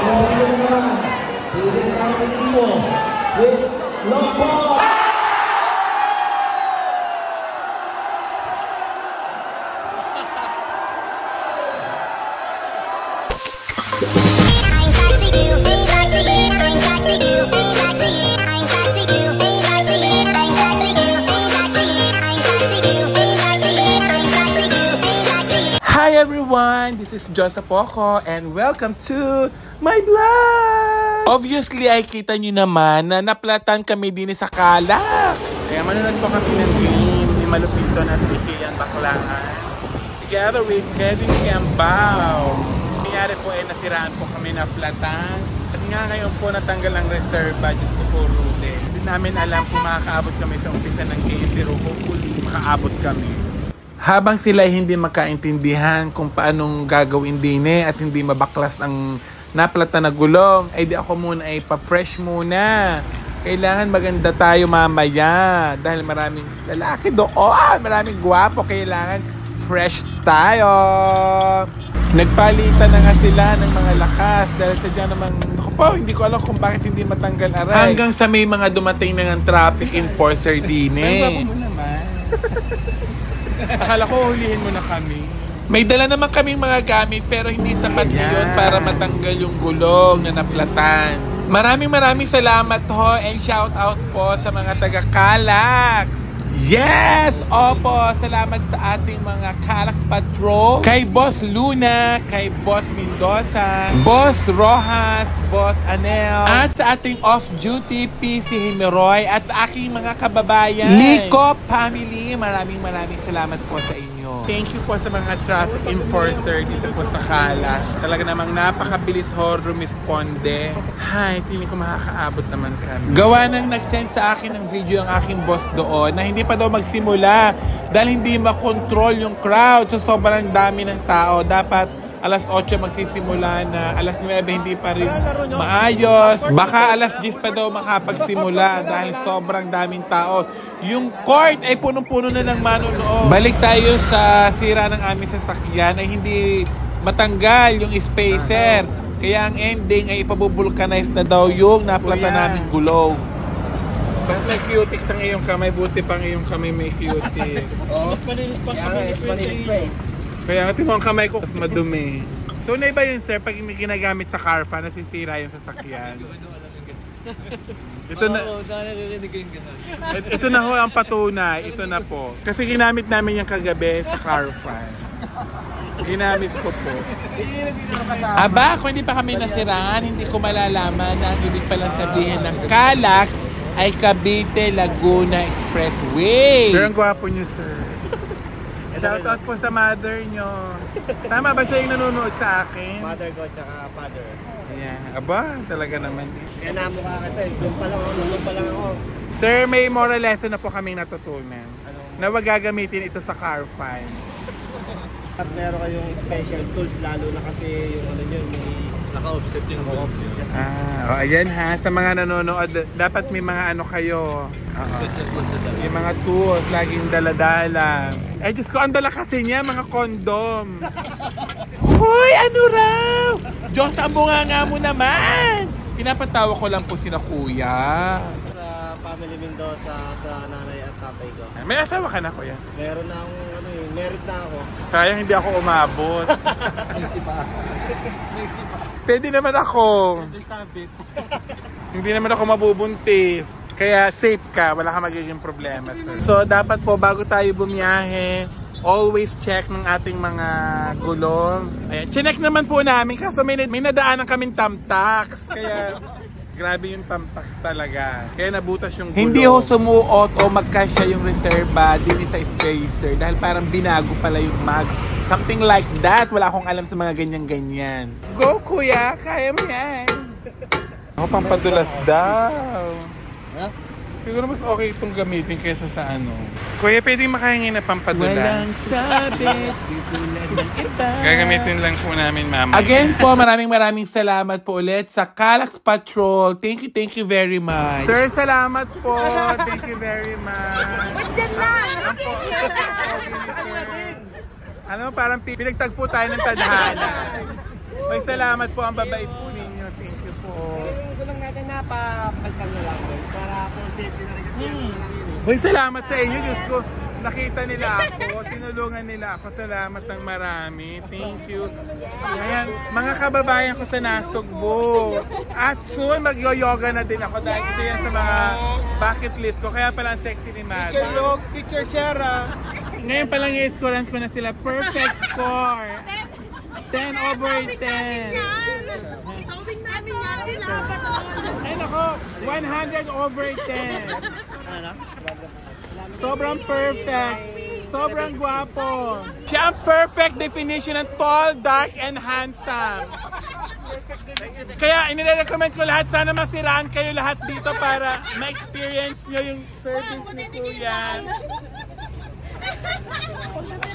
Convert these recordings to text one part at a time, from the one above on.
Hi everyone, this is Joseph Poco and welcome to my vlog! Obviously ay kita nyo naman na naplatan kami din sa Calak. Kaya manonood po kami ng game ni Malupito at Kian Baklangan together with Kevin Kiambao. Nangyari po ay nasiraan po kami na platan. At nga ngayon po natanggal ang reserva just po Rude. Hindi namin alam kung makakaabot kami sa umpisa ng game pero hopefully makaabot kami. Habang sila hindi makaintindihan kung paanong gagawin din at hindi mabaklas ang naplata na gulong, ay di ako muna ay pa-fresh muna. Kailangan maganda tayo mamaya dahil maraming lalaki doon, maraming gwapo, kailangan fresh tayo. Nagpalitan na nga sila ng mga lakas dahil sadya namang, ako po, hindi ko alam kung bakit hindi matanggal aray. Hanggang sa may mga dumating na ng traffic enforcer din eh. Gwapo mo naman. Akala ko hulihin mo na kami. May dala naman kaming mga gamit pero hindi sapat yun para matanggal yung gulong na naplatan. Maraming salamat ho and shout out po sa mga taga Calax. Yes! Opo, salamat sa ating mga Calax Patrol. Kay Boss Luna, kay Boss Mendoza, Boss Rojas, Boss Anel, at sa ating off-duty PC Himeroy at sa aking mga kababayan Lico family, maraming salamat po sa inyo. Thank you po sa mga traffic enforcer dito po sa Calax. Talaga namang napakabilis ho rumisponde. Hay, feeling ko makakaabot naman kami. Gawa nang nag-send sa akin ng video ang aking boss doon na hindi pa daw magsimula dahil hindi makontrol yung crowd. So sobrang dami ng tao. Dapat alas 8 magsisimula na, alas 9 hindi pa rin maayos. Baka alas 10 pa daw makapagsimula dahil sobrang daming tao. Yung court ay punong-puno na ng manonood. Balik tayo sa sira ng aming sasakyan ay hindi matanggal yung spacer. Kaya ang ending ay ipabubulkanize na daw yung naplata naming gulong. Bakit may cutex ang iyong kamay? Buti pang iyong kamay may cutex. Mas panilis pa kami. Kaya nga mo ang kamay ko mas madumi. Tunay ba yun sir pag ginagamit sa Carfa nasisira yung sasakyan? Ito na, ito na ho ang patunay. Ito na po. Kasi ginamit namin yung kagabi sa Carfa. Ginamit ko po. Aba, kung hindi pa kami nasiraan, hindi ko malalaman na ang ibig palang sabihin ng Calax ay Cavite Laguna Expressway. Pero ang gwapo nyo, sir. Shoutout po sa mother nyo. Tama ba siya yung nanonood sa akin? Mother ko tsaka father. Yeah. Aba, talaga naman. Kaya namukha kita eh. Doon pa lang ako. Sir, may moral lesson na po kaming natutunan. Na wag gagamitin ito sa Carfa. At meron kayong special tools lalo na kasi yung ano nyo, may naka-offset yung kasi. Ayan ha, sa mga nanonood, dapat may mga ano kayo. Yung mga tools, laging dala-dala. Eh, Diyos ko, ang dala kasi niya, mga kondom. Hoy, ano raw? Diyos, ang bunganga mo naman. Pinapatawa ko lang po sina kuya. Sa family Mendoza, sa nanay at tatay ko. May asawa ka na, kuya? Meron na akong ano eh, married na ako. Sayang hindi ako umabot. Pwede naman ako. Hindi naman ako mabubuntis. Kaya safe ka, wala ka magiging problema. Sir. So dapat po bago tayo bumiyahe, always check ng ating mga gulong. Ayan, chinek naman po namin kasi may nadaanan kaming tamtax. Kaya grabe yung tamtax talaga. Kaya nabutas yung gulong. Hindi ho sumuot o magkasya yung reserva din sa spacer dahil parang binago pala yung mag. Something like that. Wala akong alam sa mga ganyan-ganyan. Go kuya, kaya mo yan. Ako pampadulas daw. Siguro mas okay itong gamitin kaysa sa ano. Kuya, pwedeng makahingi na pampadulas. Walang sabit, bitulad ng iba. Gagamitin lang po namin mamaya. Again po, maraming salamat po ulit sa Calax Patrol. Thank you very much. Sir, salamat po. Thank you very much. Ba't dyan lang? Ano, parang pinagtagpo tayo ng tadhana. May salamat po ang babait po ninyo. papalitan na lang doon para for safety na rin kasi ano na lang yun eh. Hoy, salamat sa inyo. Diyos ko, nakita nila ako, tinulungan nila ako. Salamat ng marami. Thank you. Ayan, mga kababayan ko sa Nasugbo. At soon, mag-yoga na din ako dahil ito yan sa mga bucket list ko. Kaya pala ang sexy ni Mad. Teacher Luke, Teacher Sarah. Ngayon pa lang i-scorean ko na sila. Perfect score. 10 over 10. Tawing namin yan sila. Ay nako, 100 over 10. Ano? Sobrang perfect. Sobrang gwapo. Siya ang perfect definition ng tall, dark, and handsome. Kaya inirecommend ko lahat, sana masiraan kayo lahat dito para ma-experience nyo yung service ni Kuya.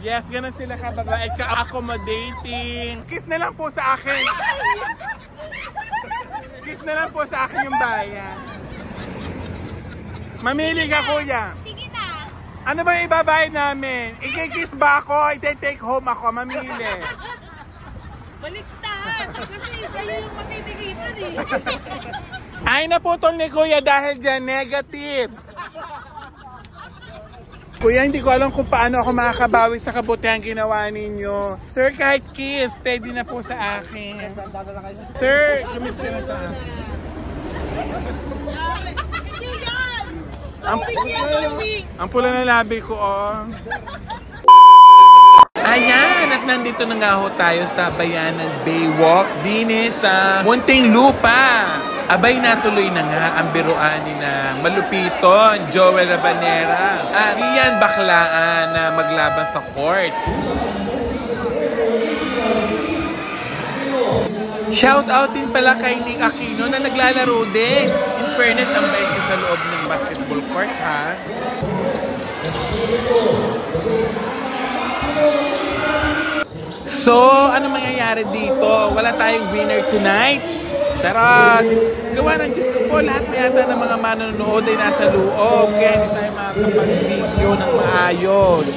Yes, ganun sila kababae, ka-accommodating. Kiss na lang po sa akin. Kiss na lang po sa akin yung bayan. Mamili ka, Kuya. Sige na. Ano ba yung ibabayad namin? I-kiss ba ako? I-take home ako? Mamili. Baliktad. Kasi kayo yung matitigitan eh. Ay, naputol ni Kuya dahil dyan, negative. Kuya, hindi ko alam kung paano ako makakabawi sa kabutihan ginawa ninyo. Sir, kahit kiss, pwede na po sa akin. Sir, lumis ka na sa akin. Hindi yan. Ang pula na labi ko, oh. Ayan, at nandito na nga ho tayo sa bayan ng Baywalk, din sa Muntinlupa. Abay, natuloy na nga ang biruan ni na Malupiton, Joel Rabanera at Kian Baklaan na maglaban sa court. Shout out din pala kay Nick Aquino na naglalaro din. In fairness, ang bait ko sa loob ng basketball court, ha? So, ano mangyayari dito? Wala tayong winner tonight. Charot! Gawa ng Diyos ko po, lahat na yata ng mga manonood ay nasa loob. Kaya hindi tayo makakapag-video ng maayos.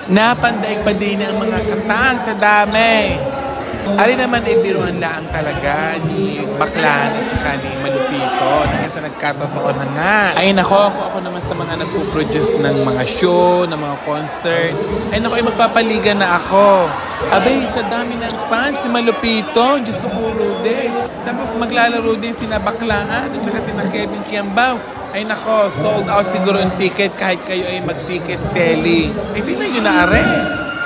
Napandaig pa din ang mga katang sa dami. Ari naman ay biruan lang talaga ni Baklaan at saka ni Malupito na sa nagkatotoo na nga. Ay nako, ako naman sa mga nagpo-produce ng mga show, ng mga concert. Ay nako, ay magpapaligan na ako. Abay, sa dami ng fans ni Malupito, Diyos ko puro din. Tapos maglalaro din sina Baklaan at saka sina Kevin Kiambao. Ay nako, sold out siguro yung ticket kahit kayo ay mag-ticket selling. Ay tingnan nyo na are.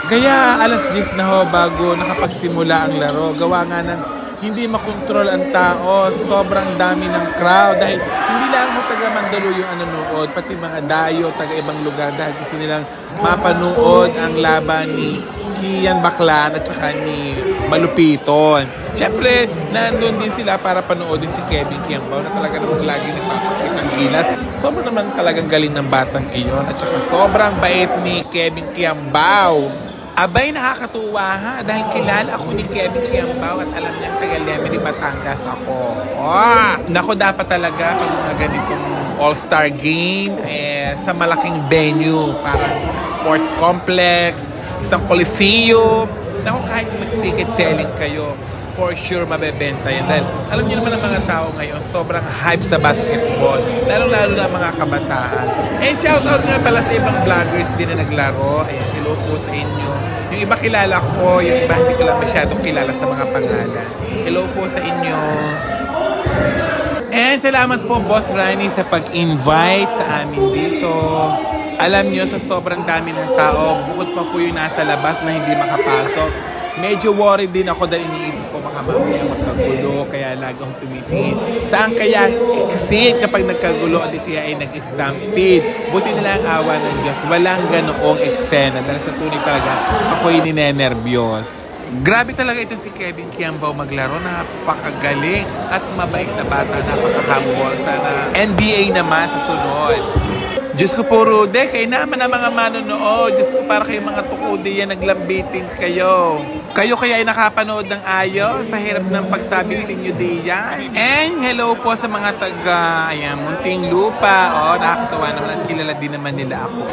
Kaya alas 10 na ho bago nakapagsimula ang laro. Gawa nga ng hindi makontrol ang tao. Sobrang dami ng crowd. Dahil hindi lang mo taga Mandalo yung nanonood. Pati mga dayo, taga ibang lugar. Dahil gusto nilang mapanood ang laban ni Kian Baklaan at saka ni Malupiton. Siyempre, nandun din sila para panoodin si Kevin Kiambao na talaga namang lagi nagpapakit ng kilat. Sobrang naman talagang galing ng batang iyon. At saka sobrang bait ni Kevin Kiambao. Abay, nakakatuwa ha, dahil kilala ako ni Kevin Kiambao at alam niya taga Lemery, Batangas ako. Oh! Nako, dapat talaga pag mga ganitong all-star game sa malaking venue, parang sports complex, isang coliseum. Nako, kahit mag-ticket selling kayo, for sure mabebenta yan. Dahil alam niyo naman ang mga tao ngayon, sobrang hype sa basketball, lalong-lalo na mga kabataan. And shoutout nga pala sa ibang vloggers din na naglaro. Ayan, hello po sa inyo. Yung iba kilala ko, yung iba hindi ko lang masyadong kilala sa mga pangalan. Hello po sa inyo. And salamat po, Boss Rani, sa pag-invite sa amin dito. Alam nyo, sa sobrang dami ng tao, bukod pa po yung nasa labas na hindi makapasok. Medyo worried din ako dahil iniisip ko baka mamaya magkagulo, kaya lagi akong tumitingin. Saan kaya exit kapag nagkagulo o di kaya ay nag-stampede? Buti nila ang awa ng Diyos. Walang ganoong eksena dahil sa tunay talaga ako'y ninenervyos. Grabe talaga ito si Kevin Kiambao maglaro. Napakagaling at mabait na bata, napaka-humble. Sana NBA naman sa sunod. Diyos ko po, Rude, kayo naman ang mga manonood. Diyos ko, para kayo mga tukudi yan, naglambiting kayo. Kayo kaya ay nakapanood ng ayos sa hirap ng pagsabit ninyo diyan. And hello po sa mga taga Muntinlupa. Oh, nakakatawa naman at kilala din naman nila ako.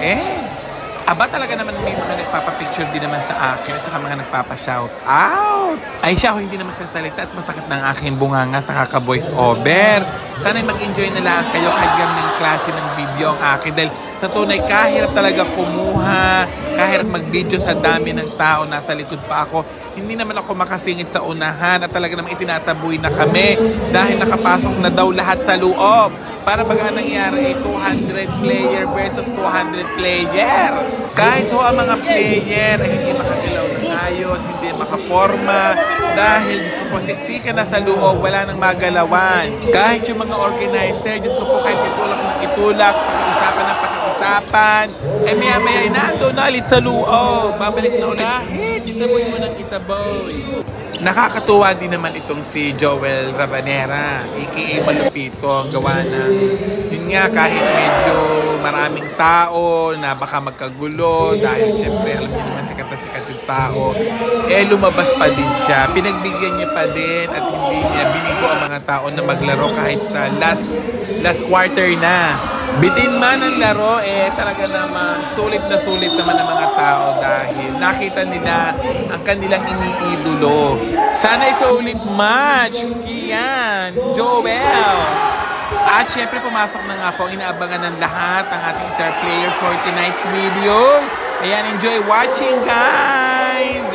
Aba, talaga naman may mga nagpapapicture din naman sa akin at saka mga nagpapa-shout out. Ay siya, ako hindi naman sasalita at masakit ng aking bunganga sa kaka-voice over. Sana'y mag-enjoy na lang kayo kahit ganang klase ng video ang akin. Dahil sa tunay, kahirap talaga kumuha, kahirap mag-video sa dami ng tao, nasa likod pa ako. Hindi naman ako makasingit sa unahan at talaga naman itinataboy na kami dahil nakapasok na daw lahat sa loob. Para baga nangyari ay 200 player versus 200 player. Kahit ho ang mga player ay hindi makagalaw ng ayos, hindi makaporma dahil Diyos ko po siksikan na sa loob, wala nang magalawan. Kahit yung mga organizer, Diyos ko po kahit itulak ng itulak, pakiusapan ng pakiusapan, eh maya-maya ay nandun na ulit sa loob. Babalik na ulit. Kahit itaboy mo ng itaboy. Nakakatuwa din naman itong si Joel Rabanera, aka Malupito, ang gawa ng, yun nga, kahit medyo maraming tao na baka magkagulo dahil syempre alam niyo naman sikat na sikat yung tao, eh lumabas pa din siya. Pinagbigyan niya pa din at hindi niya binigo ang mga tao na maglaro kahit sa last quarter na. Bitin man ang laro, eh talaga naman sulit naman ang mga tao dahil nakita nila ang kanilang iniidolo. Sana isulit match, Kian, Joel. At syempre pumasok na nga po ang inaabangan ng lahat ang ating star player for tonight's video. Ayan, enjoy watching, guys!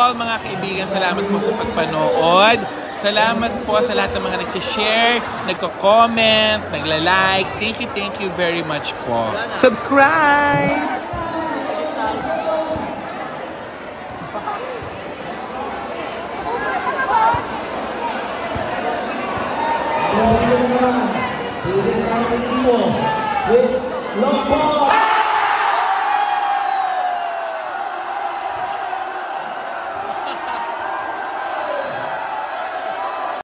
all mga kaibigan, salamat po sa pagpanood. Salamat po sa lahat ng mga nag-share, nagko-comment, nagla-like. Thank you very much po. Subscribe! This is our Longpole.